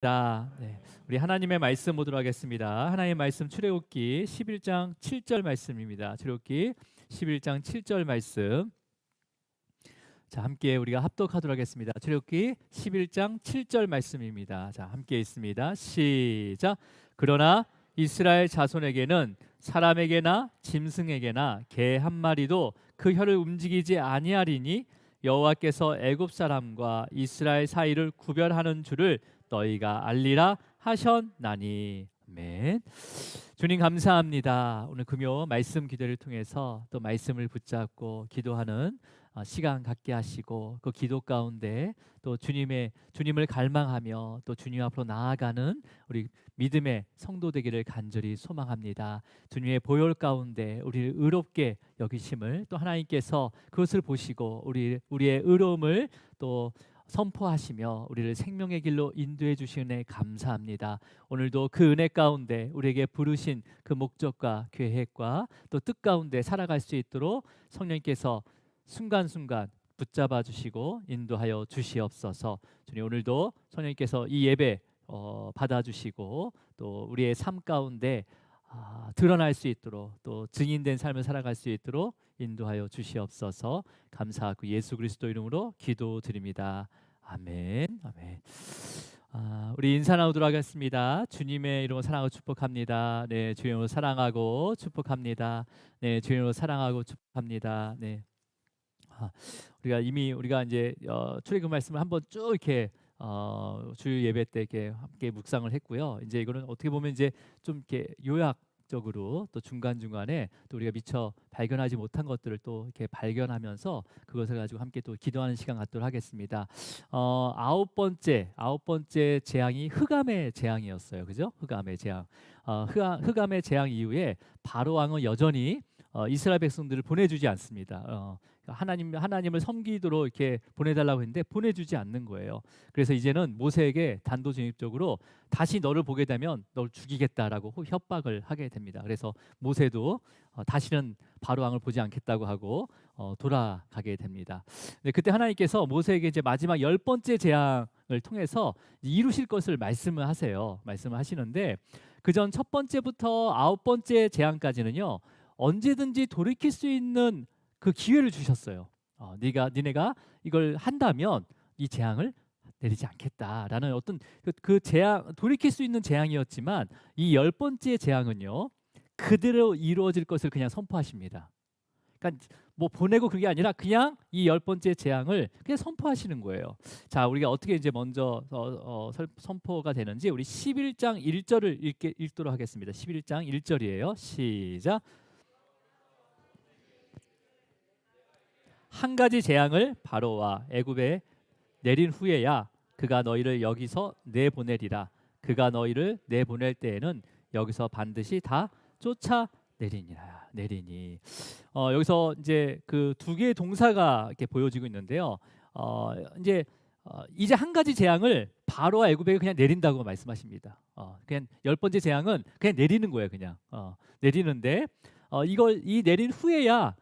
네, 우리 하나님의 말씀 보도록 하겠습니다. 하나님의 말씀 출애굽기 11장 7절 말씀입니다. 출애굽기 11장 7절 말씀. 자, 함께 우리가 합독하도록 하겠습니다. 출애굽기 11장 7절 말씀입니다. 자, 함께 있습니다. 시작. 그러나 이스라엘 자손에게는 사람에게나 짐승에게나 개 한 마리도 그 혀를 움직이지 아니하리니 여호와께서 애굽 사람과 이스라엘 사이를 구별하는 줄을 너희가 알리라 하셨나니. 아멘. 주님 감사합니다. 오늘 금요 말씀 기도를 통해서 또 말씀을 붙잡고 기도하는 시간 갖게 하시고, 그 기도 가운데 또 주님을 갈망하며 또 주님 앞으로 나아가는 우리 믿음의 성도 되기를 간절히 소망합니다. 주님의 보혈 가운데 우리를 의롭게 여기심을 또 하나님께서 그것을 보시고 우리의 의로움을 또 선포하시며 우리를 생명의 길로 인도해 주시는 애 감사합니다. 오늘도 그 은혜 가운데 우리에게 부르신 그 목적과 계획과 또 뜻 가운데 살아갈 수 있도록 성령님께서 순간순간 붙잡아 주시고 인도하여 주시옵소서. 주님, 오늘도 성령님께서 이 예배 받아주시고 또 우리의 삶 가운데 드러날 수 있도록 또 증인된 삶을 살아갈 수 있도록 인도하여 주시옵소서. 감사하고 예수 그리스도 이름으로 기도드립니다. 아멘. 아멘. 우리 인사 나누도록 하겠습니다. 주님의 이름으로 사랑하고 축복합니다. 네, 주의 이름으로 사랑하고 축복합니다. 네, 주의 이름으로 사랑하고 축복합니다. 네. 우리가 이제 출애굽 말씀을 한번 쭉 이렇게 주일 예배 때 이렇게 함께 묵상을 했고요. 이제 이거는 어떻게 보면 이제 좀 이렇게 요약적으로 또 중간중간에 또 우리가 미처 발견하지 못한 것들을 또 이렇게 발견하면서 그것을 가지고 함께 또 기도하는 시간 갖도록 하겠습니다. 아홉 번째 재앙이 흑암의 재앙이었어요. 그죠? 흑암의 재앙. 흑암의 재앙 이후에 바로 왕은 여전히 이스라엘 백성들을 보내주지 않습니다. 하나님을 섬기도록 이렇게 보내달라고 했는데 보내주지 않는 거예요. 그래서 이제는 모세에게 단도직입적으로 다시 너를 보게 되면 널 죽이겠다라고 협박을 하게 됩니다. 그래서 모세도 다시는 바로 왕을 보지 않겠다고 하고 돌아가게 됩니다. 네, 그때 하나님께서 모세에게 이제 마지막 10번째 재앙을 통해서 이루실 것을 말씀을 하세요. 말씀을 하시는데 그 전 첫 번째부터 9번째 재앙까지는요, 언제든지 돌이킬 수 있는 그 기회를 주셨어요. 니네가 이걸 한다면 이 재앙을 내리지 않겠다라는 어떤 그 재앙, 돌이킬 수 있는 재앙이었지만 이 10번째 재앙은요, 그대로 이루어질 것을 그냥 선포하십니다. 그러니까 뭐 보내고 그게 아니라 그냥 이 10번째 재앙을 그냥 선포하시는 거예요. 자, 우리가 어떻게 이제 먼저 선포가 되는지 우리 11장 1절을 읽도록 하겠습니다. 11장 1절이에요. 시작. 한 가지 재앙을 바로와 애굽에 내린 후에야 그가 너희를 여기서 내보내리라. 그가 너희를 내보낼 때에는 여기서 반드시 다 내리니. 여기서 이제 그 두 개의 동사가 이렇게 보여지고 있는데요. 이제 한 가지 재앙을 바로와 애굽에 그냥 내린다고 말씀하십니다. 그냥 10번째 재앙은 그냥 내리는 거예요. 그냥 내리는데 이걸 내린 후에야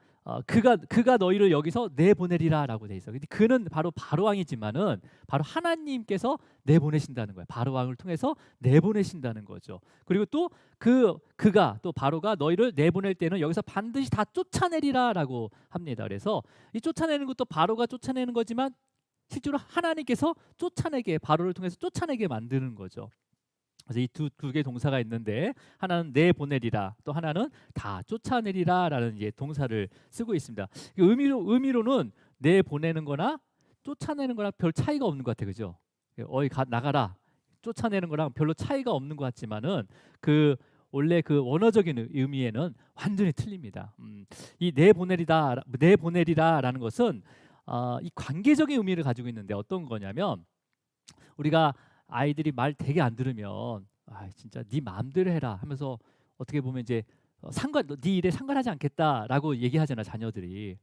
그가 너희를 여기서 내보내리라라고 돼 있어. 근데 그는 바로 왕이지만은 바로 하나님께서 내보내신다는 거예요. 바로 왕을 통해서 내보내신다는 거죠. 그리고 또 그가 또 바로가 너희를 내보낼 때는 여기서 반드시 다 쫓아내리라라고 합니다. 그래서 이 쫓아내는 것도 바로가 쫓아내는 거지만 실제로 하나님께서 바로를 통해서 쫓아내게 만드는 거죠. 그래서 이 두 개의 동사가 있는데 하나는 내보내리라, 또 하나는 다 쫓아내리라라는 이제 동사를 쓰고 있습니다. 의미로는 내보내는 거나 쫓아내는 거랑 별 차이가 없는 것 같아요. 그죠? 나가라, 쫓아내는 거랑 별로 차이가 없는 것 같지만은 원래 그 원어적인 의미에는 완전히 틀립니다. 이 내보내리라라는 것은 이 관계적인 의미를 가지고 있는데 어떤 거냐면, 우리가 아이들이 말 되게 안 들으면 진짜 네 마음대로 해라 하면서 어떻게 보면 이제 네 일에 상관하지 않겠다라고 얘기하잖아, 자녀들이.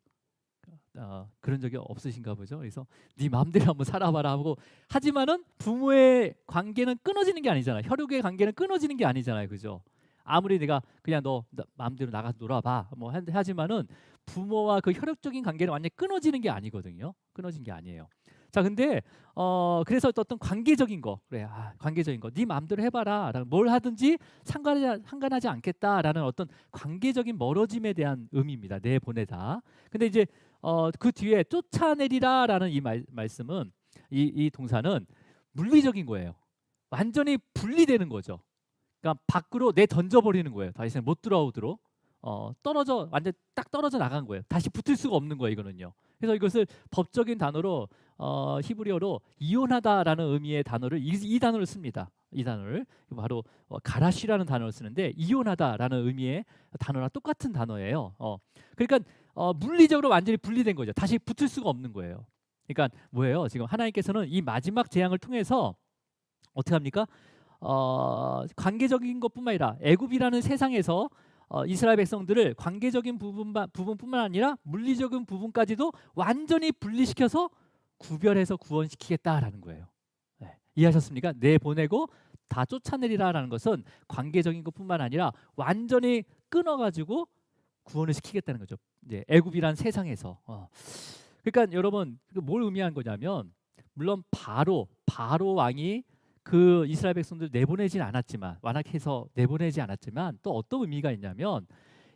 그런 적이 없으신가 보죠. 그래서 네 마음대로 한번 살아봐라 하고, 하지만은 부모의 관계는 끊어지는 게 아니잖아요. 혈육의 관계는 끊어지는 게 아니잖아요. 그죠? 아무리 내가 그냥 너 마음대로 나가서 놀아봐 뭐 하지만은 부모와 그 혈육적인 관계는 완전히 끊어지는 게 아니거든요. 끊어진 게 아니에요. 자, 근데 그래서 어떤 관계적인 거, 그래, 관계적인 거, 네 마음대로 해봐라, 뭘 하든지 상관하지 않겠다라는 어떤 관계적인 멀어짐에 대한 의미입니다. 내보내다. 근데 이제 그 뒤에 쫓아내리라라는 이 말씀은 이 동사는 물리적인 거예요. 완전히 분리되는 거죠. 그러니까 밖으로 내 던져버리는 거예요. 다시 이상 못 돌아오도록 떨어져 완전 딱 떨어져 나간 거예요. 다시 붙을 수가 없는 거예요, 이거는요. 그래서 이것을 법적인 단어로 히브리어로 이혼하다라는 의미의 단어를 이 단어를 씁니다. 이 단어를 바로 가라시라는 단어를 쓰는데 이혼하다라는 의미의 단어랑 똑같은 단어예요. 그러니까 물리적으로 완전히 분리된 거죠. 다시 붙을 수가 없는 거예요. 그러니까 뭐예요? 지금 하나님께서는 이 마지막 재앙을 통해서 어떻게 합니까? 관계적인 것뿐만 아니라 애굽이라는 세상에서 이스라엘 백성들을 관계적인 부분뿐만 아니라 물리적인 부분까지도 완전히 분리시켜서 구별해서 구원시키겠다라는 거예요. 네. 이해하셨습니까? 내보내고 다 쫓아내리라라는 것은 관계적인 것뿐만 아니라 완전히 끊어가지고 구원을 시키겠다는 거죠. 이제 애굽이란 세상에서. 그러니까 여러분 뭘 의미한 거냐면 물론 바로 왕이 그 이스라엘 백성들 내보내진 않았지만 완악해서 내보내지 않았지만 또 어떤 의미가 있냐면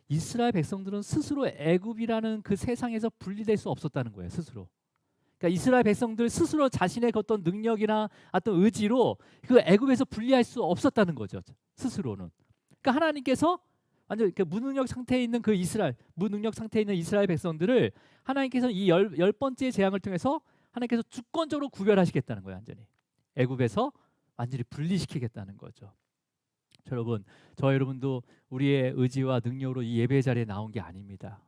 이스라엘 백성들은 스스로 애굽이라는 그 세상에서 분리될 수 없었다는 거예요. 스스로. 그러니까 이스라엘 백성들 스스로 자신의 어떤 능력이나 어떤 의지로 그 애굽에서 분리할 수 없었다는 거죠. 스스로는. 그러니까 하나님께서 완전 무능력 상태에 있는 무능력 상태에 있는 이스라엘 백성들을 하나님께서 이 열 번째 재앙을 통해서 하나님께서 주권적으로 구별하시겠다는 거예요. 완전히 애굽에서 완전히 분리시키겠다는 거죠. 여러분, 여러분도 우리의 의지와 능력으로 이 예배 자리에 나온 게 아닙니다.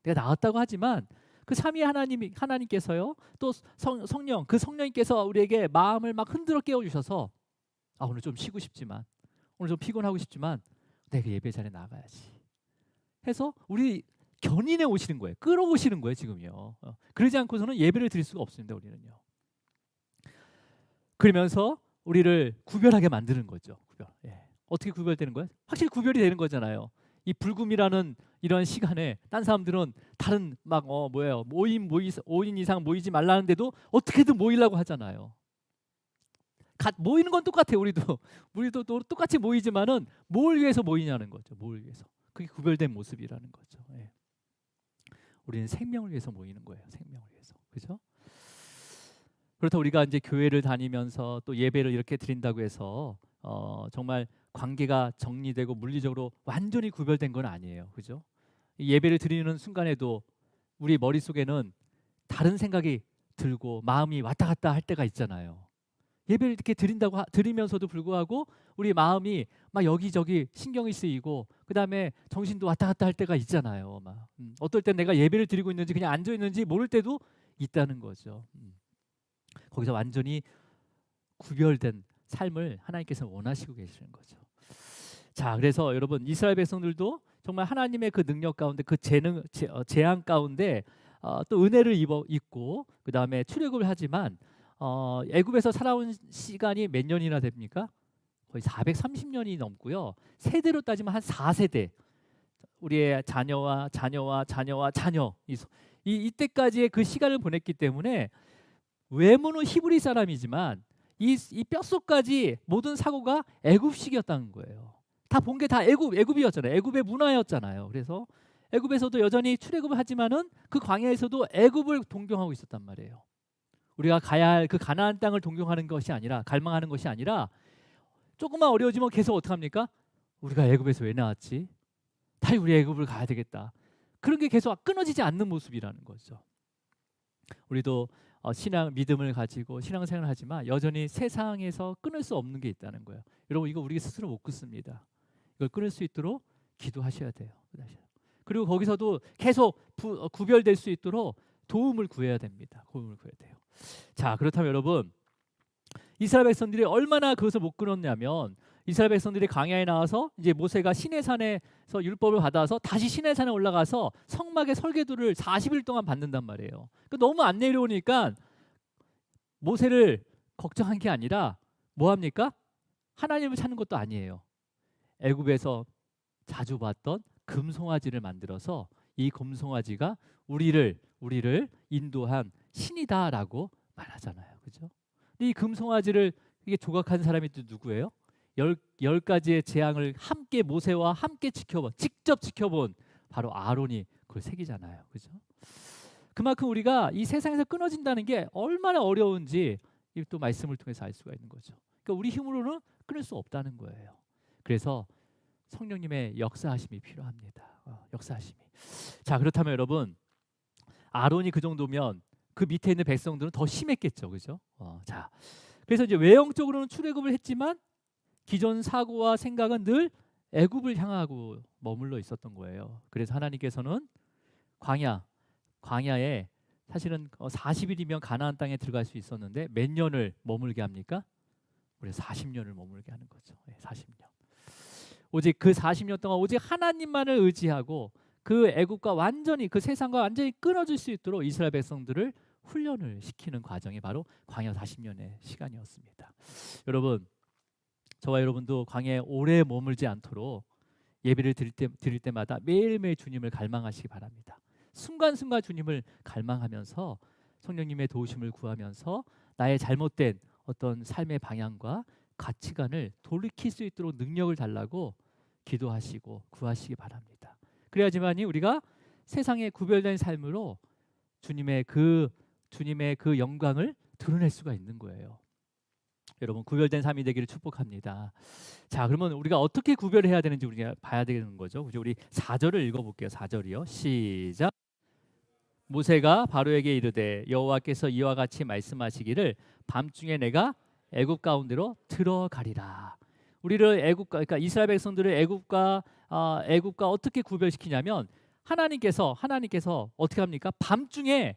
내가 나왔다고 하지만 그 삼위 하나님께서요, 또 성령, 그 성령님께서 우리에게 마음을 막 흔들어 깨워주셔서 오늘 좀 쉬고 싶지만, 오늘 좀 피곤하고 싶지만 내가 예배 자리에 나가야지 해서 우리 견인해 오시는 거예요. 끌어오시는 거예요, 지금요. 그러지 않고서는 예배를 드릴 수가 없습니다, 우리는요. 그러면서 우리를 구별하게 만드는 거죠. 어떻게 구별되는 거예요? 확실히 구별이 되는 거잖아요. 이 불금이라는 이런 시간에 딴 사람들은 다른 막 5인 이상 모이지 말라는데도 어떻게든 모이려고 하잖아요. 모이는 건 똑같아요. 우리도 똑같이 모이지만은 뭘 위해서 모이냐는 거죠. 뭘 위해서. 그게 구별된 모습이라는 거죠. 우리는 생명을 위해서 모이는 거예요. 생명을 위해서. 그렇죠? 그렇다고 우리가 이제 교회를 다니면서 또 예배를 이렇게 드린다고 해서 정말 관계가 정리되고 물리적으로 완전히 구별된 건 아니에요. 그죠? 예배를 드리는 순간에도 우리 머릿속에는 다른 생각이 들고 마음이 왔다 갔다 할 때가 있잖아요. 예배를 이렇게 드리면서도 불구하고 우리 마음이 막 여기저기 신경이 쓰이고 그다음에 정신도 왔다 갔다 할 때가 있잖아요. 어떨 땐 내가 예배를 드리고 있는지 그냥 앉아 있는지 모를 때도 있다는 거죠. 거기서 완전히 구별된 삶을 하나님께서 원하시고 계시는 거죠. 자, 그래서 여러분 이스라엘 백성들도 정말 하나님의 그 능력 가운데 그 재앙 가운데 또 은혜를 입고 그 다음에 출애굽을 하지만 애굽에서 살아온 시간이 몇 년이나 됩니까? 거의 430년이 넘고요. 세대로 따지면 한 4세대 우리의 자녀와 이때까지의 그 시간을 보냈기 때문에 외모는 히브리 사람이지만 이 뼛속까지 모든 사고가 애굽식이었다는 거예요. 다 본 게 다 애굽이었잖아요. 애굽의 문화였잖아요. 그래서 애굽에서도 여전히 출애굽을 하지만은 그 광야에서도 애굽을 동경하고 있었단 말이에요. 우리가 가야 할 그 가나안 땅을 동경하는 것이 아니라 갈망하는 것이 아니라 조금만 어려워지면 계속 어떻게 합니까? 우리가 애굽에서 왜 나왔지? 다시 우리 애굽을 가야 되겠다. 그런 게 계속 끊어지지 않는 모습이라는 거죠. 우리도 신앙 믿음을 가지고 신앙생활을 하지만 여전히 세상에서 끊을 수 없는 게 있다는 거예요. 여러분 이거 우리 스스로 못 끊습니다. 이걸 끊을 수 있도록 기도하셔야 돼요. 그리고 거기서도 계속 구별될 수 있도록 도움을 구해야 됩니다. 도움을 구해야 돼요. 자, 그렇다면 여러분 이스라엘 백성들이 얼마나 그것을 못 끊었냐면 이스라엘 백성들이 광야에 나와서 이제 모세가 시내산에서 율법을 받아서 다시 시내산에 올라가서 성막의 설계도를 40일 동안 받는단 말이에요. 너무 안 내려오니까 모세를 걱정한 게 아니라 뭐 합니까? 하나님을 찾는 것도 아니에요. 애굽에서 자주 봤던 금송아지를 만들어서 이 금송아지가 우리를 인도한 신이다라고 말하잖아요. 그죠? 근데 이 금송아지를 이게 조각한 사람이 또 누구예요? 열 가지의 재앙을 함께 모세와 함께 직접 지켜본 바로 아론이 그걸 새기잖아요. 그죠? 그만큼 우리가 이 세상에서 끊어진다는 게 얼마나 어려운지 이 또 말씀을 통해서 알 수가 있는 거죠. 그러니까 우리 힘으로는 끊을 수 없다는 거예요. 그래서 성령님의 역사하심이 필요합니다. 역사하심이. 자, 그렇다면 여러분, 아론이 그 정도면 그 밑에 있는 백성들은 더 심했겠죠. 그죠? 자, 그래서 이제 외형적으로는 출애굽을 했지만 기존 사고와 생각은 늘 애굽을 향하고 머물러 있었던 거예요. 그래서 하나님께서는 광야에 사실은 40일이면 가나안 땅에 들어갈 수 있었는데 몇 년을 머물게 합니까? 우리 40년을 머물게 하는 거죠. 40년. 오직 그 40년 동안 오직 하나님만을 의지하고 그 애국과 완전히 그 세상과 완전히 끊어질 수 있도록 이스라엘 백성들을 훈련을 시키는 과정이 바로 광야 40년의 시간이었습니다. 여러분, 저와 여러분도 광야에 오래 머물지 않도록 예배를 드릴 때마다 매일매일 주님을 갈망하시기 바랍니다. 순간순간 주님을 갈망하면서 성령님의 도우심을 구하면서 나의 잘못된 어떤 삶의 방향과 가치관을 돌이킬 수 있도록 능력을 달라고 기도하시고 구하시기 바랍니다. 그래야지만이 우리가 세상에 구별된 삶으로 주님의 그 영광을 드러낼 수가 있는 거예요. 여러분, 구별된 삶이 되기를 축복합니다. 자, 그러면 우리가 어떻게 구별해야 되는지 우리가 봐야 되는 거죠. 우리 4절을 읽어볼게요. 4절이요. 시작. 모세가 바로에게 이르되 여호와께서 이와 같이 말씀하시기를 밤중에 내가 애굽 가운데로 들어가리라. 우리를 그러니까 이스라엘 백성들을 애굽과 어떻게 구별시키냐면 하나님께서 어떻게 합니까? 밤중에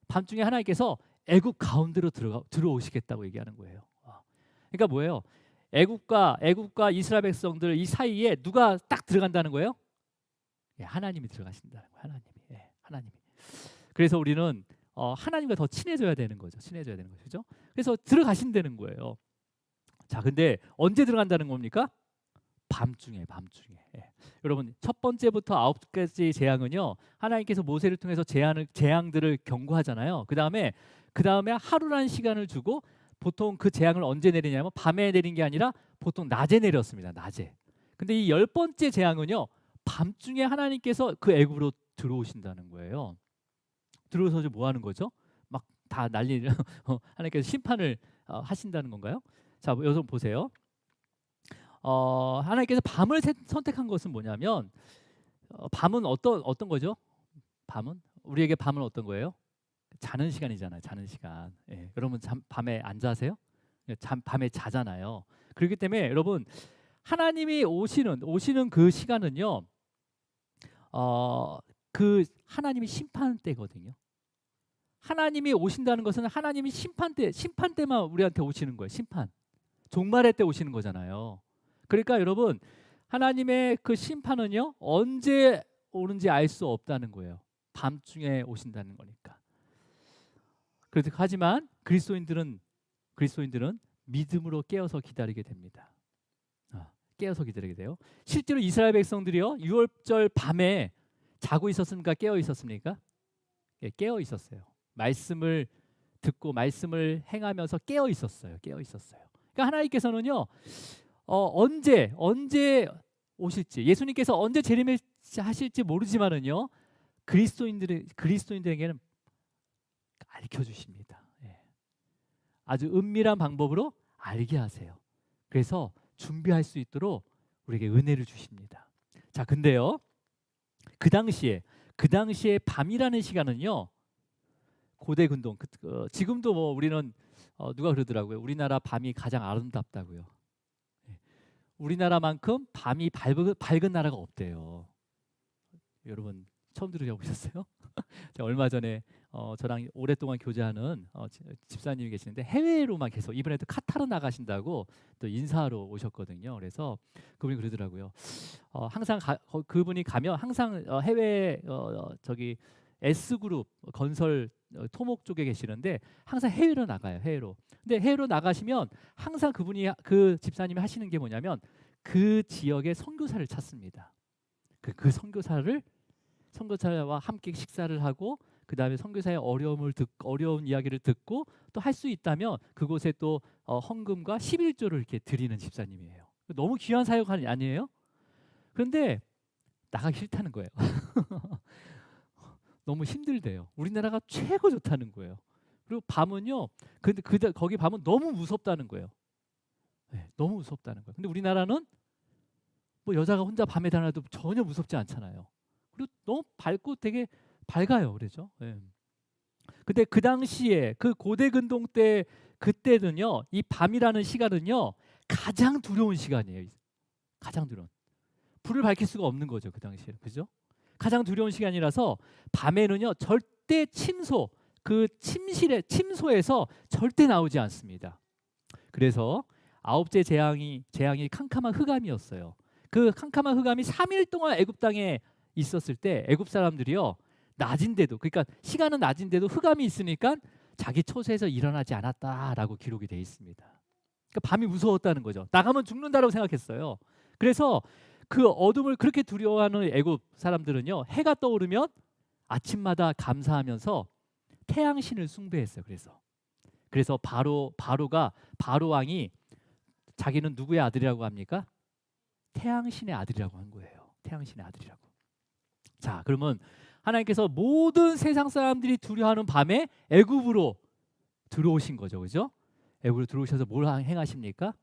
하나님께서 애굽 가운데로 들어오시겠다고 얘기하는 거예요. 그러니까 뭐예요? 애굽과 이스라엘 백성들 이 사이에 누가 딱 들어간다는 거예요? 하나님이 들어가신다는 거예요. 하나님이. 그래서 우리는 하나님과 더 친해져야 되는 거죠. 그죠? 그래서 들어가신다는 거예요. 자, 근데 언제 들어간다는 겁니까? 밤중에. 여러분, 첫 번째부터 9가지 재앙은요, 하나님께서 모세를 통해서 재앙들을 경고하잖아요. 그 다음에 하루라는 시간을 주고 보통 그 재앙을 언제 내리냐면 밤에 내린 게 아니라 보통 낮에 내렸습니다. 낮에. 근데 이 10번째 재앙은요, 밤중에 하나님께서 그 애굽으로 들어오신다는 거예요. 들어오셔서 뭐 하는 거죠? 막 다 난리를 하나님께서 심판을 하신다는 건가요? 자, 여기서 보세요. 하나님께서 밤을 선택한 것은 뭐냐면 밤은 어떤 거죠? 우리에게 밤은 어떤 거예요? 자는 시간이잖아요. 자는 시간. 여러분 밤에 안 자세요? 밤에 자잖아요. 그렇기 때문에 여러분 하나님이 오시는 그 시간은요, 그 하나님이 심판 때거든요. 하나님이 오신다는 것은 하나님이 심판 때만 우리한테 오시는 거예요. 심판. 종말의 때 오시는 거잖아요. 그러니까 여러분 하나님의 그 심판은요, 언제 오는지 알 수 없다는 거예요. 밤중에 오신다는 거니까. 하지만 그리스도인들은 믿음으로 깨어서 기다리게 됩니다. 깨어서 기다리게 돼요. 실제로 이스라엘 백성들이요, 유월절 밤에 자고 있었습니까? 깨어 있었습니까? 깨어 있었어요. 말씀을 듣고 말씀을 행하면서 깨어 있었어요. 그러니까 하나님께서는요, 언제 오실지, 예수님께서 언제 재림하실지 모르지만은요, 그리스도인들에게는 알려주십니다. 아주 은밀한 방법으로 알게 하세요. 그래서 준비할 수 있도록 우리에게 은혜를 주십니다. 자, 근데요, 그 당시에 밤이라는 시간은요, 고대 근동, 지금도 뭐 우리는 누가 그러더라고요. 우리나라 밤이 가장 아름답다고요. 우리나라만큼 밤이 밝은 나라가 없대요. 여러분 처음 들어보셨어요? 얼마 전에 저랑 오랫동안 교제하는 집사님이 계시는데 해외로만 계속, 이번에도 카타르 나가신다고 또 인사하러 오셨거든요. 그래서 그분이 그러더라고요. 항상 그분이 가면 항상 해외 저기 S그룹 건설 토목 쪽에 계시는데 항상 해외로 나가요. 근데 해외로 나가시면 항상 그 집사님이 하시는 게 뭐냐면 그 지역의 선교사를 찾습니다. 그 선교사와 함께 식사를 하고 그 다음에 선교사의 어려운 이야기를 듣고 또 할 수 있다면 그곳에 또 헌금과 11조를 이렇게 드리는 집사님이에요. 너무 귀한 사역 아니에요? 그런데 나가기 싫다는 거예요. 너무 힘들대요. 우리나라가 최고 좋다는 거예요. 그리고 밤은요. 근데 거기 밤은 너무 무섭다는 거예요. 네, 너무 무섭다는 거예요. 근데 우리나라는 뭐 여자가 혼자 밤에 다녀도 전혀 무섭지 않잖아요. 그리고 너무 밝고 되게 밝아요. 그래죠? 네. 근데 그 당시에 그 고대 근동 때 그때는요. 이 밤이라는 시간은요. 가장 두려운 시간이에요. 가장 두려운. 불을 밝힐 수가 없는 거죠. 그 당시에. 그죠? 가장 두려운 시간이라서 밤에는요. 절대 그 침소에서 절대 나오지 않습니다. 그래서 아홉째 재앙이 캄캄한 흑암이었어요. 그 캄캄한 흑암이 3일 동안 애굽 땅에 있었을 때 애굽 사람들이요. 낮인데도 그러니까 시간은 낮인데도 흑암이 있으니까 자기 처소에서 일어나지 않았다라고 기록이 되어 있습니다. 그러니까 밤이 무서웠다는 거죠. 나가면 죽는다라고 생각했어요. 그래서 그 어둠을 그렇게 두려워하는 애굽 사람들은요. 해가 떠오르면 아침마다 감사하면서 태양신을 숭배했어요. 그래서 바로 왕이 자기는 누구의 아들이라고 합니까? 태양신의 아들이라고 한 거예요. 태양신의 아들이라고. 자, 그러면 하나님께서 모든 세상 사람들이 두려워하는 밤에 애굽으로 들어오신 거죠. 그죠? 애굽으로 들어오셔서 뭘 행하십니까?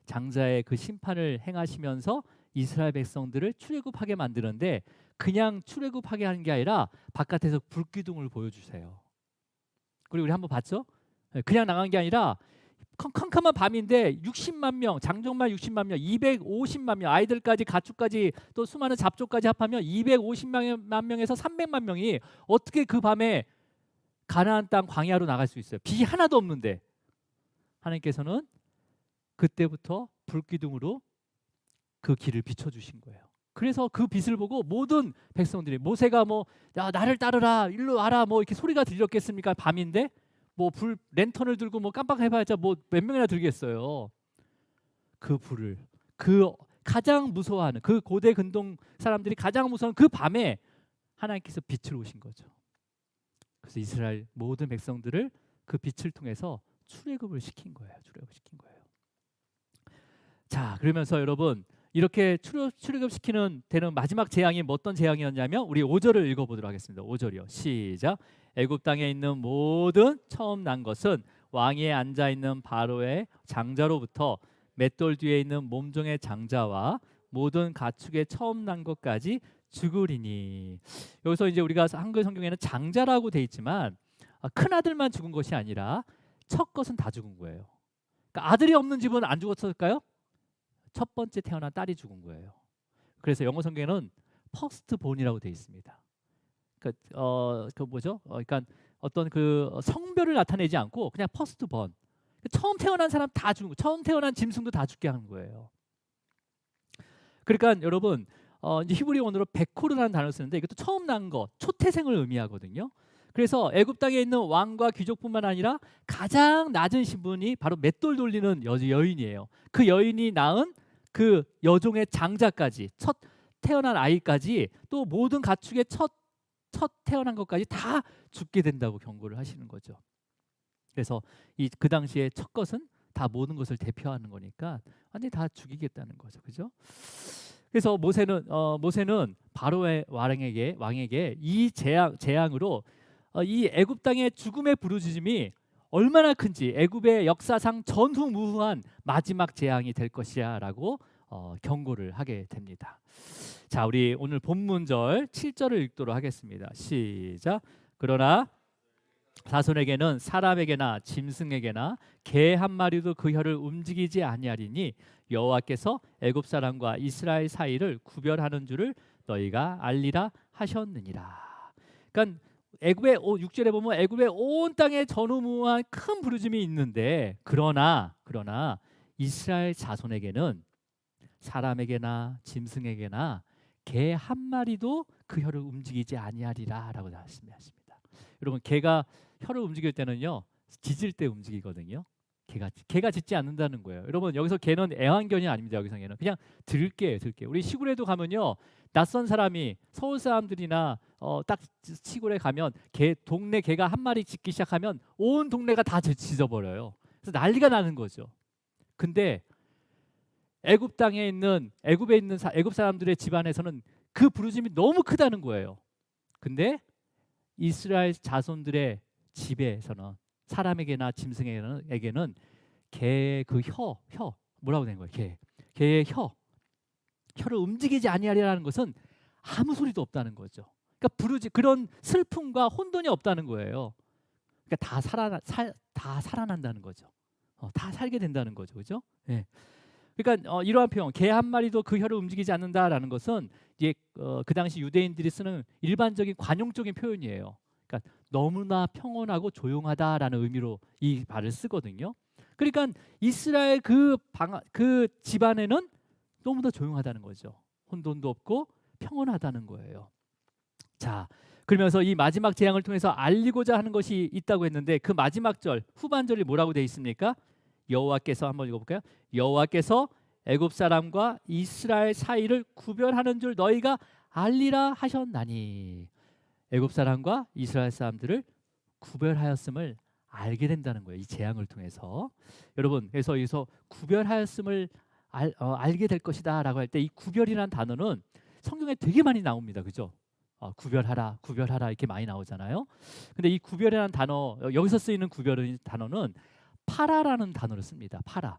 장자의 그 심판을 행하시면서 이스라엘 백성들을 출애굽하게 만드는데 그냥 출애굽하게 하는 게 아니라 바깥에서 불기둥을 보여주세요. 그리고 우리 한번 봤죠? 그냥 나간 게 아니라 캄캄한 밤인데 60만 명, 장정만 60만 명, 250만 명, 아이들까지 가축까지 또 수많은 잡초까지 합하면 250만 명에서 300만 명이 어떻게 그 밤에 가나안 땅 광야로 나갈 수 있어요? 빛이 하나도 없는데 하나님께서는 그때부터 불기둥으로 그 길을 비춰주신 거예요. 그래서 그 빛을 보고 모든 백성들이 모세가 야 나를 따르라 일로 와라 이렇게 소리가 들렸겠습니까? 밤인데 불 랜턴을 들고 깜빡해봐야 몇 명이나 들겠어요. 그 불을 그 가장 무서워하는 그 고대 근동 사람들이 가장 무서운 그 밤에 하나님께서 빛을 오신 거죠. 그래서 이스라엘 모든 백성들을 그 빛을 통해서 출애굽을 시킨 거예요. 자, 그러면서 여러분 이렇게 출애굽시키는 되는 마지막 재앙이 어떤 재앙이었냐면 우리 5절을 읽어보도록 하겠습니다. 5절이요. 시작. 애굽 땅에 있는 모든 처음 난 것은 왕위에 앉아 있는 바로의 장자로부터 맷돌 뒤에 있는 몸종의 장자와 모든 가축의 처음 난 것까지 죽으리니. 여기서 이제 우리가 한글 성경에는 장자라고 돼 있지만 큰 아들만 죽은 것이 아니라 첫 것은 다 죽은 거예요. 그러니까 아들이 없는 집은 안 죽었을까요? 첫 번째 태어난 딸이 죽은 거예요. 그래서 영어 성경에는 퍼스트 본이라고 돼 있습니다. 그 뭐죠? 그러니까 어떤 그 성별을 나타내지 않고 그냥 퍼스트 본. 처음 태어난 사람 다 죽은 거. 처음 태어난 짐승도 다 죽게 하는 거예요. 그러니까 여러분 이제 히브리어로 베코르라는 단어를 쓰는데 이것도 처음 난 거, 초태생을 의미하거든요. 그래서 애굽 땅에 있는 왕과 귀족뿐만 아니라 가장 낮은 신분이 바로 맷돌 돌리는 여인이에요. 그 여인이 낳은 그 여종의 장자까지 첫 태어난 아이까지 또 모든 가축의 첫 태어난 것까지 다 죽게 된다고 경고를 하시는 거죠. 그래서 그 당시에 첫 것은 다 모든 것을 대표하는 거니까 완전히 다 죽이겠다는 거죠. 그죠? 그래서 모세는 바로의 왕에게 이 재앙으로 이 애굽 땅의 죽음의 부르짖음이 얼마나 큰지 애굽의 역사상 전후무후한 마지막 재앙이 될 것이야라고 경고를 하게 됩니다. 자, 우리 오늘 본문절 7절을 읽도록 하겠습니다. 시작. 그러나 자손에게는 사람에게나 짐승에게나 개 한 마리도 그 혀를 움직이지 아니하리니 여호와께서 애굽 사람과 이스라엘 사이를 구별하는 줄을 너희가 알리라 하셨느니라. 그러니까 애굽의 6절에 보면 애굽의 온 땅에 전후무한 큰 부르짐이 있는데 그러나 이스라엘 자손에게는 사람에게나 짐승에게나 개 한 마리도 그 혀를 움직이지 아니하리라라고 말씀하십니다. 여러분 개가 혀를 움직일 때는요 짖을 때 움직이거든요. 개가 짖지 않는다는 거예요. 여러분 여기서 개는 애완견이 아닙니다. 여기서 개는 그냥 들개예요. 들개. 우리 시골에도 가면요, 낯선 사람이 서울 사람들이나 딱 시골에 가면 동네 개가 한 마리 짖기 시작하면 온 동네가 다 짖어버려요. 그래서 난리가 나는 거죠. 근데 애굽 땅에 있는 애굽에 있는 애굽 사람들의 집안에서는 그 부르짖음이 너무 크다는 거예요. 근데 이스라엘 자손들의 집에서는 사람에게나 짐승에게는 개의 그 혀 뭐라고 된 거예요? 개의 혀를 움직이지 아니하리라는 것은 아무 소리도 없다는 거죠. 그러니까 그런 슬픔과 혼돈이 없다는 거예요. 그러니까 다 살아난다는 거죠. 다 살게 된다는 거죠, 그죠? 예. 그러니까 이러한 표현, 개 한 마리도 그 혀를 움직이지 않는다라는 것은 이게 그 당시 유대인들이 쓰는 일반적인 관용적인 표현이에요. 그러니까 너무나 평온하고 조용하다라는 의미로 이 말을 쓰거든요. 그러니까 이스라엘 그 집안에는 너무나 조용하다는 거죠. 혼돈도 없고 평온하다는 거예요. 자, 그러면서 이 마지막 재앙을 통해서 알리고자 하는 것이 있다고 했는데 그 마지막 절 후반절이 뭐라고 되어 있습니까? 여호와께서 한번 읽어볼까요? 여호와께서 애굽 사람과 이스라엘 사이를 구별하는 줄 너희가 알리라 하셨나니, 애굽 사람과 이스라엘 사람들을 구별하였음을 알게 된다는 거예요. 이 재앙을 통해서. 여러분, 그래서 여기서 구별하였음을 알게 될 것이다라고 할 때 이 구별이라는 단어는 성경에 되게 많이 나옵니다. 그죠? 구별하라, 구별하라 이렇게 많이 나오잖아요. 근데 이 구별이라는 단어, 여기서 쓰이는 구별의 단어는 파라라는 단어를 씁니다. 파라.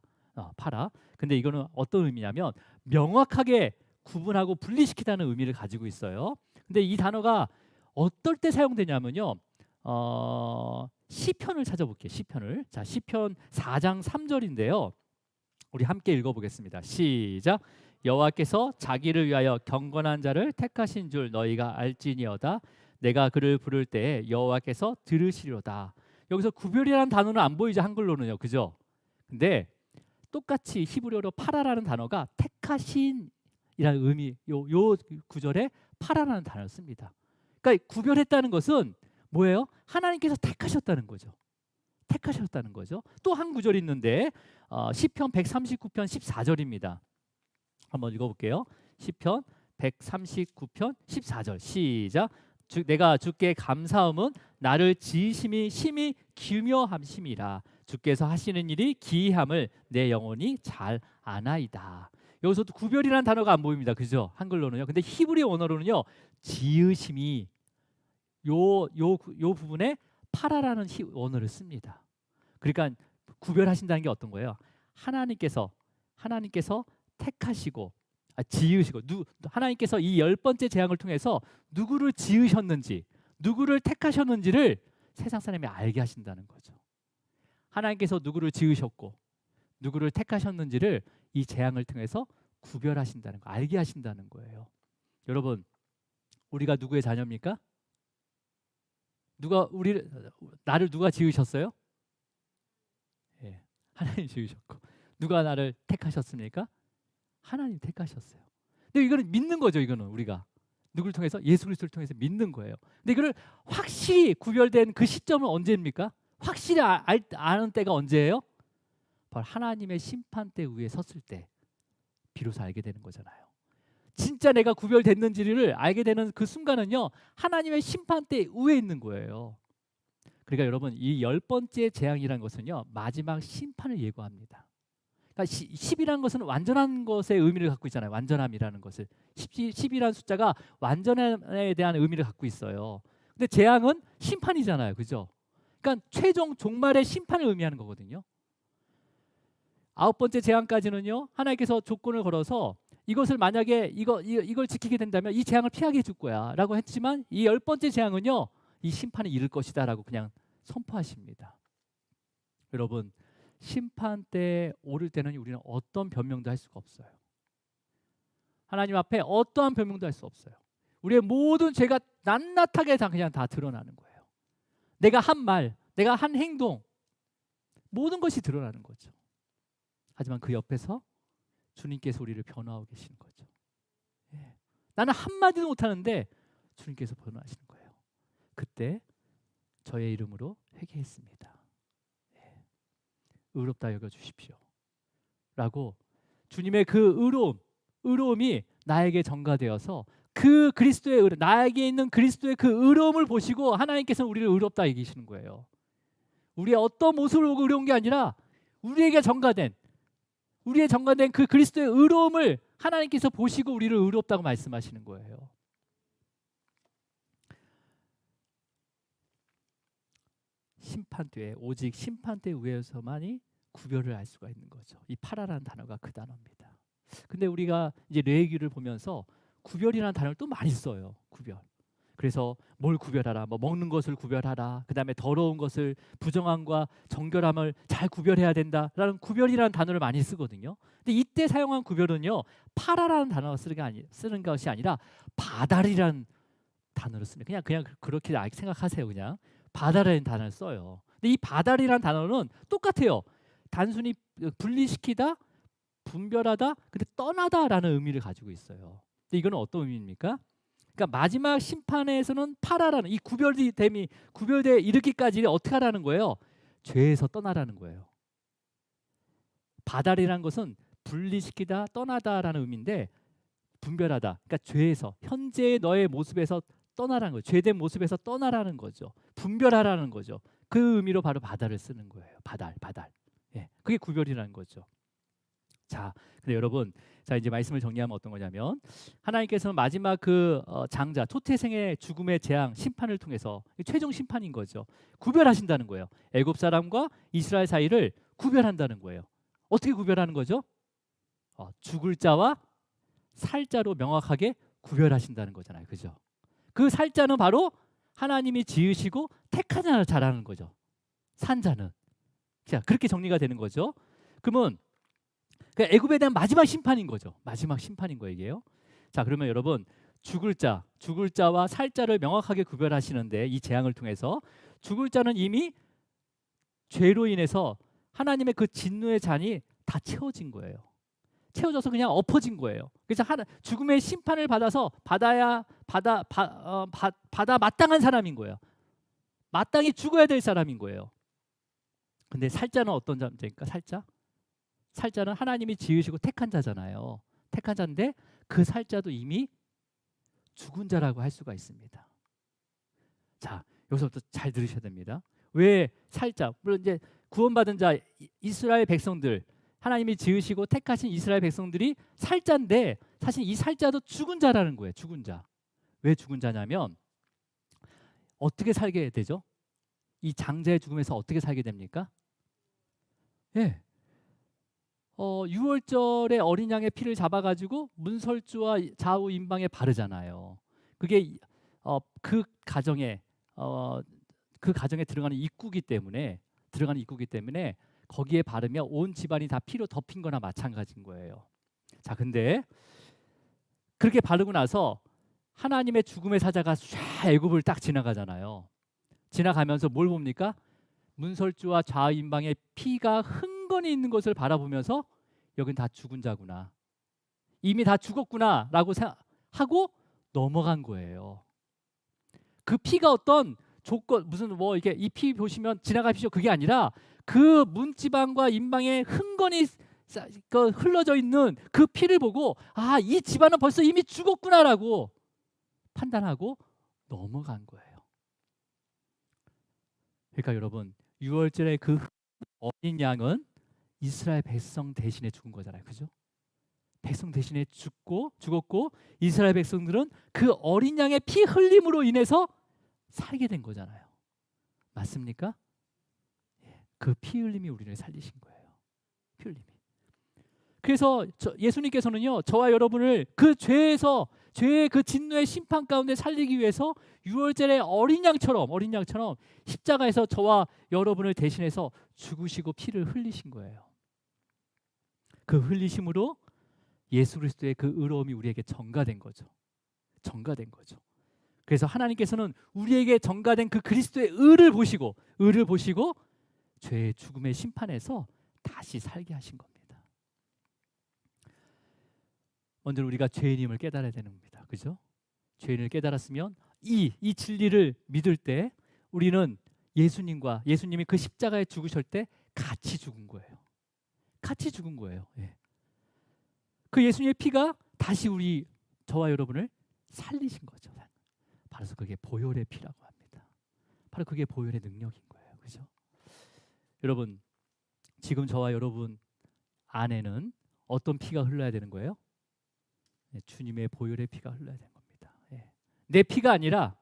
근데 이거는 어떤 의미냐면 명확하게 구분하고 분리시키다는 의미를 가지고 있어요. 근데 이 단어가 어떨 때 사용되냐면요, 시편을 찾아볼게요. 시편을. 자, 시편 4장 3절인데요. 우리 함께 읽어보겠습니다. 시작. 여호와께서 자기를 위하여 경건한 자를 택하신 줄 너희가 알지니어다. 내가 그를 부를 때에 여호와께서 들으시리로다. 여기서 구별이라는 단어는 안 보이죠, 한글로는요, 그죠? 근데 똑같이 히브리어로 파라라는 단어가 택하신이라는 의미, 요 구절에 파라라는 단어를 씁니다. 그러니까 구별했다는 것은 뭐예요? 하나님께서 택하셨다는 거죠. 택하셨다는 거죠. 또 한 구절이 있는데 시편 139편 14절입니다. 한번 읽어볼게요. 시편 139편 14절 시작. 내가 주께 감사함은 나를 지으심이 심히 기묘함심이라. 주께서 하시는 일이 기이함을 내 영혼이 잘 아나이다. 여기서도 구별이라는 단어가 안 보입니다. 그죠? 한글로는요. 근데 히브리 언어로는요, 지으심이 요 부분에 파라라는 언어를 씁니다. 그러니까 구별하신다는 게 어떤 거예요? 하나님께서 택하시고 지으시고 하나님께서 이 10번째 재앙을 통해서 누구를 지으셨는지, 누구를 택하셨는지를 세상 사람이 알게 하신다는 거죠. 하나님께서 누구를 지으셨고 누구를 택하셨는지를 이 재앙을 통해서 구별하신다는 거, 알게 하신다는 거예요. 여러분, 우리가 누구의 자녀입니까? 나를 누가 지으셨어요? 예, 하나님 지으셨고. 누가 나를 택하셨습니까? 하나님 택하셨어요. 근데 이거는 믿는 거죠. 이거는 우리가 누구를 통해서? 예수 그리스도를 통해서 믿는 거예요. 근데 이거를 확실히 구별된 그 시점은 언제입니까? 확실히 아는 때가 언제예요? 바로 하나님의 심판대 위에 섰을 때 비로소 알게 되는 거잖아요. 진짜 내가 구별됐는지를 알게 되는 그 순간은요, 하나님의 심판대 위에 있는 거예요. 그러니까 여러분, 이 10번째 재앙이라는 것은요, 마지막 심판을 예고합니다. 그러니까 10이라는 것은 완전한 것의 의미를 갖고 있잖아요. 완전함이라는 것을. 10이라는 숫자가 완전함에 대한 의미를 갖고 있어요. 근데 재앙은 심판이잖아요. 그죠? 그러니까 최종 종말의 심판을 의미하는 거거든요. 9번째 재앙까지는요, 하나님께서 조건을 걸어서 이것을 만약에 이걸 지키게 된다면 이 재앙을 피하게 해줄 거야 라고 했지만, 이 10번째 재앙은요, 이 심판에 이를 것이다 라고 그냥 선포하십니다. 여러분, 심판 때 오를 때는 우리는 어떤 변명도 할 수가 없어요. 하나님 앞에 어떠한 변명도 할 수 없어요. 우리의 모든 죄가 낱낱하게 그냥 다 드러나는 거예요. 내가 한 말, 내가 한 행동, 모든 것이 드러나는 거죠. 하지만 그 옆에서 주님께서 우리를 변화하고 계시는 거죠. 예. 나는 한마디도 못하는데 주님께서 변화하시는 거예요. 그때 저의 이름으로 회개했습니다. 예. 의롭다 여겨 주십시오. 라고 주님의 그 의로움이 나에게 전가되어서 그 그리스도의 나에게 있는 그리스도의 그 의로움을 보시고 하나님께서는 우리를 의롭다 여기시는 거예요. 우리의 어떤 모습을 보고 의로운 게 아니라 우리에게 전가된 그 그리스도의 의로움을 하나님께서 보시고 우리를 의롭다고 말씀하시는 거예요. 심판대에 오직 심판대 위에서만이 구별을 할 수가 있는 거죠. 이 파라라는 단어가 그 단어입니다. 근데 우리가 이제 레위기를 보면서 구별이라는 단어를 또 많이 써요. 구별. 그래서 뭘 구별하라, 뭐 먹는 것을 구별하라, 그 다음에 더러운 것을 부정함과 정결함을 잘 구별해야 된다라는 구별이라는 단어를 많이 쓰거든요. 근데 이때 사용한 구별은요, 파라라는 단어가 쓰는 것이 아니라 바달이라는 단어를 씁니다. 그냥 그렇게 생각하세요. 그냥 바달이라는 단어를 써요. 근데 이 바달이라는 단어는 똑같아요. 단순히 분리시키다, 분별하다, 근데 떠나다라는 의미를 가지고 있어요. 근데 이거는 어떤 의미입니까? 그러니까 마지막 심판에서는 파라라는 이 구별돼 이르기까지 어떻게 하라는 거예요? 죄에서 떠나라는 거예요. 바달이라는 것은 분리시키다, 떠나다라는 의미인데 분별하다. 그러니까 죄에서 현재의 너의 모습에서 떠나라는 거죠. 죄된 모습에서 떠나라는 거죠. 분별하라는 거죠. 그 의미로 바로 바달을 쓰는 거예요. 바달. 예, 그게 구별이라는 거죠. 자, 근데 여러분, 자 이제 말씀을 정리하면 어떤 거냐면 하나님께서는 마지막 장자 초태생의 죽음의 재앙 심판을 통해서 최종 심판인 거죠. 구별하신다는 거예요. 애굽 사람과 이스라엘 사이를 구별한다는 거예요. 어떻게 구별하는 거죠? 죽을 자와 살 자로 명확하게 구별하신다는 거잖아요. 그죠? 그 살 자는 바로 하나님이 지으시고 택한 자라는 거죠. 산 자는. 자, 그렇게 정리가 되는 거죠. 그러면 애굽에 대한 마지막 심판인 거죠. 마지막 심판인 거예요, 이게요. 자, 그러면 여러분 죽을 자와 살 자를 명확하게 구별하시는데 이 재앙을 통해서 죽을 자는 이미 죄로 인해서 하나님의 그 진노의 잔이 다 채워진 거예요. 채워져서 그냥 엎어진 거예요. 그래서 죽음의 심판을 받아 마땅한 사람인 거예요. 마땅히 죽어야 될 사람인 거예요. 근데 살자는 어떤 자입니까? 살자는 하나님이 지으시고 택한 자잖아요. 택한 자인데 그 살자도 이미 죽은 자라고 할 수가 있습니다. 자, 여기서부터 잘 들으셔야 됩니다. 왜 살자? 물론 이제 구원받은 자 이스라엘 백성들, 하나님이 지으시고 택하신 이스라엘 백성들이 살자인데 사실 이 살자도 죽은 자라는 거예요. 죽은 자. 왜 죽은 자냐면 어떻게 살게 되죠? 이 장자의 죽음에서 어떻게 살게 됩니까? 예. 6월절에 어린 양의 피를 잡아가지고 문설주와 좌우 임방에 바르잖아요. 그게 그 가정에 들어가는 입구기 때문에 거기에 바르면 온 집안이 다 피로 덮인 거나 마찬가지인 거예요. 자, 근데 그렇게 바르고 나서 하나님의 죽음의 사자가 쫙 애굽을 딱 지나가잖아요. 지나가면서 뭘 봅니까? 문설주와 좌우 임방에 피가 흥건히 있는 것을 바라보면서 여긴 다 죽은 자구나, 이미 다 죽었구나 라고 생각하고 넘어간 거예요. 그 피가 어떤 조건 무슨 뭐 이게 이 피 보시면 지나가십시오 그게 아니라 그 문지방과 임방에 흥건히 흘러져 있는 그 피를 보고 이 집안은 벌써 이미 죽었구나라고 판단하고 넘어간 거예요. 그러니까 여러분 6월절에 그 어린 양은 이스라엘 백성 대신에 죽은 거잖아요. 그죠? 백성 대신에 죽었고 이스라엘 백성들은 그 어린 양의 피 흘림으로 인해서 살게 된 거잖아요. 맞습니까? 그 피 흘림이 우리를 살리신 거예요. 피 흘림이. 그래서 예수님께서는요, 저와 여러분을 그 죄의 그 진노의 심판 가운데 살리기 위해서 6월절에 어린 양처럼 십자가에서 저와 여러분을 대신해서 죽으시고 피를 흘리신 거예요. 그 흘리심으로 예수 그리스도의 그 의로움이 우리에게 전가된 거죠. 그래서 하나님께서는 우리에게 전가된 그 그리스도의 의를 보시고 죄의 죽음의 심판에서 다시 살게 하신 겁니다. 먼저 우리가 죄인임을 깨달아야 되는 겁니다. 그죠? 죄인을 깨달았으면 이 진리를 믿을 때 우리는 예수님이 그 십자가에 죽으실 때 같이 죽은 거예요. 같이 죽은 거예요. 예. 그 예수님의 피가 다시 저와 여러분을 살리신 거죠. 바로 그게 보혈의 피라고 합니다. 바로 그게 보혈의 능력인 거예요. 그죠? 여러분, 지금 저와 여러분 안에는 어떤 피가 흘러야 되는 거예요? 네, 주님의 보혈의 피가 흘러야 되는 겁니다. 예. 내 피가 아니라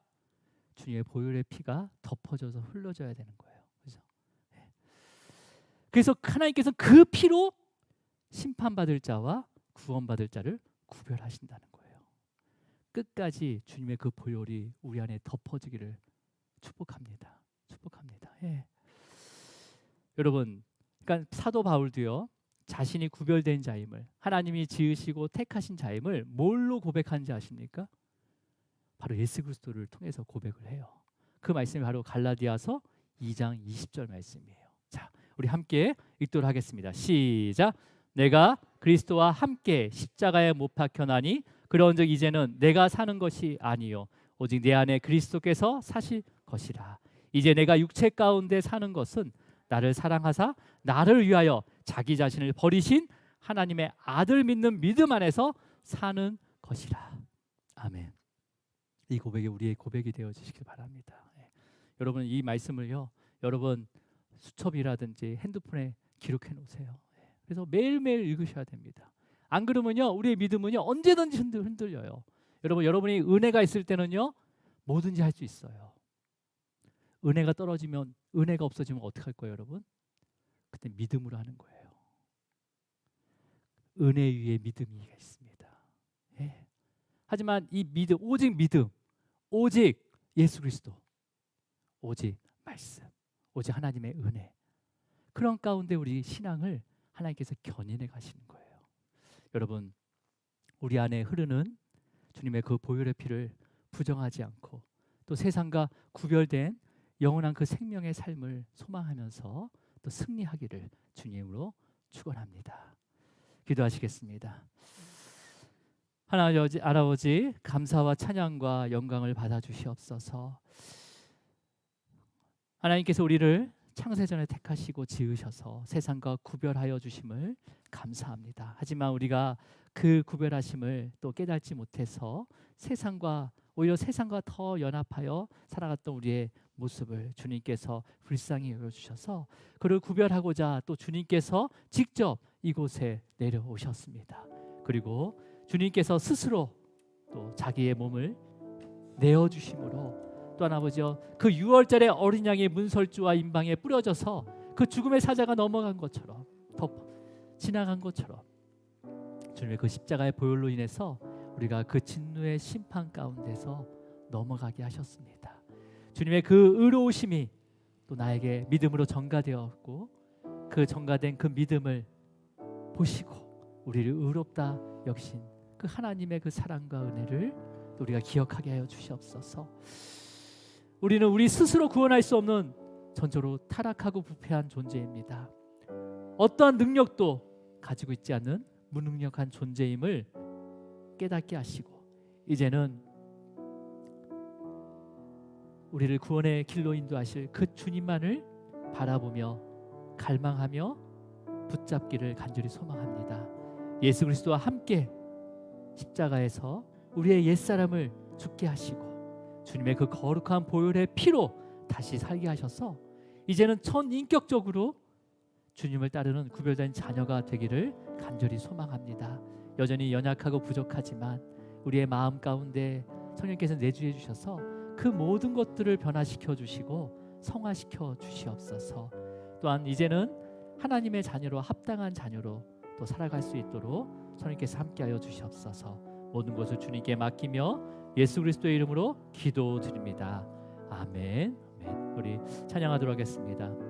주님의 보혈의 피가 덮어져서 흘러져야 되는 거예요. 그죠? 예. 그래서 하나님께서는 그 피로 심판받을 자와 구원받을 자를 구별하신다는 거예요. 끝까지 주님의 그 보혈이 우리 안에 덮어지기를 축복합니다. 축복합니다. 예. 여러분, 그러니까 사도 바울도요, 자신이 구별된 자임을, 하나님이 지으시고 택하신 자임을 뭘로 고백하는지 아십니까? 바로 예수 그리스도를 통해서 고백을 해요. 그 말씀이 바로 갈라디아서 2장 20절 말씀이에요. 자, 우리 함께 읽도록 하겠습니다. 시작. 내가 그리스도와 함께 십자가에 못 박혀나니 그런즉 이제는 내가 사는 것이 아니요 오직 내 안에 그리스도께서 사실 것이라. 이제 내가 육체 가운데 사는 것은 나를 사랑하사 나를 위하여 자기 자신을 버리신 하나님의 아들 믿는 믿음 안에서 사는 것이라. 아멘. 이 고백이 우리의 고백이 되어지시길 바랍니다. 예. 여러분, 이 말씀을요, 여러분 수첩이라든지 핸드폰에 기록해 놓으세요. 예. 그래서 매일매일 읽으셔야 됩니다. 안 그러면요, 우리의 믿음은요 언제든지 흔들려요. 여러분, 여러분이 은혜가 있을 때는요 뭐든지 할 수 있어요. 은혜가 떨어지면, 은혜가 없어지면 어떻게 할 거예요, 여러분? 그때 믿음으로 하는 거예요. 은혜 위에 믿음이 있습니다. 예. 하지만 이 믿음, 오직 예수 그리스도, 오직 말씀, 오직 하나님의 은혜, 그런 가운데 우리 신앙을 하나님께서 견인해 가시는 거예요. 여러분, 우리 안에 흐르는 주님의 그 보혈의 피를 부정하지 않고 또 세상과 구별된 영원한 그 생명의 삶을 소망하면서 또 승리하기를 주님으로 축원합니다. 기도하시겠습니다. 하나님 아버지, 감사와 찬양과 영광을 받아주시옵소서. 하나님께서 우리를 창세전에 택하시고 지으셔서 세상과 구별하여 주심을 감사합니다. 하지만 우리가 그 구별하심을 또 깨닫지 못해서 오히려 세상과 더 연합하여 살아갔던 우리의 모습을 주님께서 불쌍히 여겨주셔서 그를 구별하고자 또 주님께서 직접 이곳에 내려오셨습니다. 그리고 주님께서 스스로 또 자기의 몸을 내어주심으로 또한 아버지여, 그 6월절에 어린 양의 문설주와 임방에 뿌려져서 그 죽음의 사자가 넘어간 것처럼, 지나간 것처럼 주님의 그 십자가의 보혈로 인해서 우리가 그 진노의 심판 가운데서 넘어가게 하셨습니다. 주님의 그 의로우심이 또 나에게 믿음으로 전가되었고, 그 전가된 그 믿음을 보시고 우리를 의롭다 여기신 그 하나님의 그 사랑과 은혜를 또 우리가 기억하게 하여 주시옵소서. 우리는 우리 스스로 구원할 수 없는 전적으로 타락하고 부패한 존재입니다. 어떠한 능력도 가지고 있지 않는 무능력한 존재임을 깨닫게 하시고, 이제는 우리를 구원의 길로 인도하실 그 주님만을 바라보며 갈망하며 붙잡기를 간절히 소망합니다. 예수 그리스도와 함께 십자가에서 우리의 옛사람을 죽게 하시고 주님의 그 거룩한 보혈의 피로 다시 살게 하셔서 이제는 전인격적으로 주님을 따르는 구별된 자녀가 되기를 간절히 소망합니다. 여전히 연약하고 부족하지만 우리의 마음 가운데 성령께서 내주해 주셔서 그 모든 것들을 변화시켜 주시고 성화시켜 주시옵소서. 또한 이제는 하나님의 자녀로, 합당한 자녀로 또 살아갈 수 있도록 성령께서 함께하여 주시옵소서. 모든 것을 주님께 맡기며 예수 그리스도의 이름으로 기도드립니다. 아멘. 아멘. 우리 찬양하도록 하겠습니다.